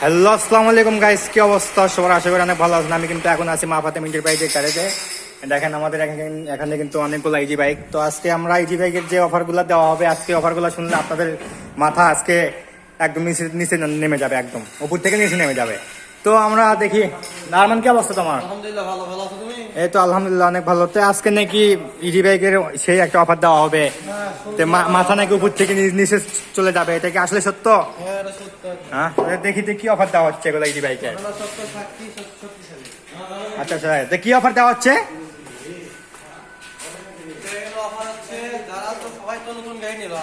Hello, আসসালামু আলাইকুম guys, কি অবস্থা সবার? আশা করি অনেক ভালো আছেন। আমি কিন্তু এখন আছি মা ফাতেমা এন্টারপ্রাইজের গ্যারেজে। দেখেন আমাদের এখানে কিন্তু অনেকগুলো ইজি বাইক। তো আজকে আমরা ইজি বাইকের যে অফারগুলো দেওয়া হবে, আজকে অফারগুলো শুনলে আপনাদের মাথা আজকে একদম নিচে নিচে নেমে যাবে, একদম উপর থেকে নিচে নেমে যাবে। তো আমরা দেখি, নারমান কি অবস্থা তোমার? আলহামদুলিল্লাহ ভালো আছো তুমি? এই তো আলহামদুলিল্লাহ অনেক ভালো। তো আজকে নাকি ইজি বাইকের সেই একটা অফার দেওয়া হবে, তো মাথা নাকি উপর থেকে নিচে চলে যাবে, এটা কি আসলে সত্য? হ্যাঁ এটা সত্য। হ্যাঁ, দেখি তো কি অফার দেওয়া হচ্ছে এগুলো ইজি বাইকের। এটা সত্য, সাক্ষী শক্তিশালী। আচ্ছা আচ্ছা, তো কি অফার দেওয়া হচ্ছে? এগুলো অফার হচ্ছে, যারা তো সবাই তো নতুন গাড়ি নিল,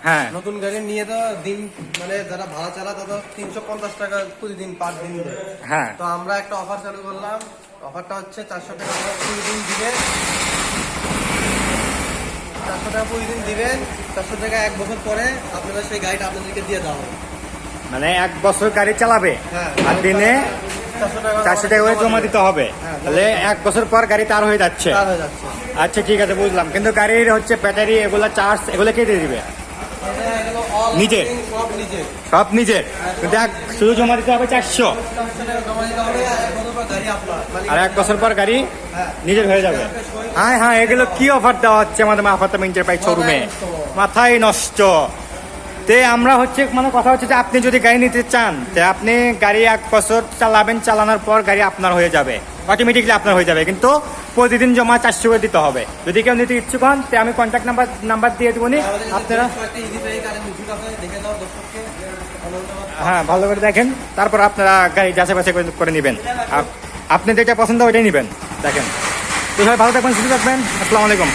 হ্যাঁ। নতুন গাড়ি নিয়ে তো দিন মানে যারা ভাড়া চালা তারা 350 টাকা প্রতিদিন পার দিন দেয়। হ্যাঁ, তো আমরা একটা অফার চালু করলাম। অফারটা হচ্ছে 400 টাকা প্রতিদিন দিবেন। 400 টাকা প্রতিদিন দিবেন, 400 টাকা 1 বছর পরে আপনারা সেই গাড়িটা আপনাদেরকে দিয়ে দেওয়া হবে। মানে 1 বছর গাড়ি চালাবে হ্যাঁ, আর দিনে 400 টাকা করে জমা দিতে হবে। হ্যাঁ, তাহলে 1 বছর পর গাড়ি তার হয়ে যাচ্ছে। পার হয়ে যাচ্ছে। আচ্ছা ঠিক আছে, বুঝলাম। কিন্তু গাড়ির হচ্ছে ব্যাটারি, এগুলো চার্জ, এগুলো কে দিয়ে দিবে? এগুলো all নিজের? সব নিজের। সব নিজের? কিন্তু শুধু জমা দিতে হবে 400, 400 টাকা জমা দিতে হবে, আর 1 বছর পর গাড়ি আপনার। আর 1 বছর পর গাড়ি হ্যাঁ। নিজের হয়ে যাবে। হ্যাঁ হ্যাঁ, এগুলো কি অফার দেওয়া হচ্ছে আমাদের মা ফাতেমা এন্টারপ্রাইজ শোরুমে? মাথায় নষ্ট। তে আমরা হচ্ছে মানে কথা হচ্ছে যে আপনি যদি গাড়ি নিতে চান, তে আপনি গাড়ি 1 বছর চালাবেন, চালানোর পর গাড়ি আপনার হয়ে যাবে, অটোমেটিকলি আপনার হয়ে যাবে। কিন্তু প্রতিদিন জমা 400 করে দিতে হবে। যদি কেউ নিতে ইচ্ছুক হন, তে আমি কন্ট্যাক্ট নাম্বার দিয়ে দেবো, আপনারা হ্যাঁ ভালো করে দেখেন, তারপর আপনারা গাড়ি যাচাই বাছাই করে নেবেন। আপনি যেটা পছন্দ ওইটাই নেবেন। দেখেন, তো সবাই ভালো থাকবেন, সুস্থ থাকবেন। আসসালামু আলাইকুম।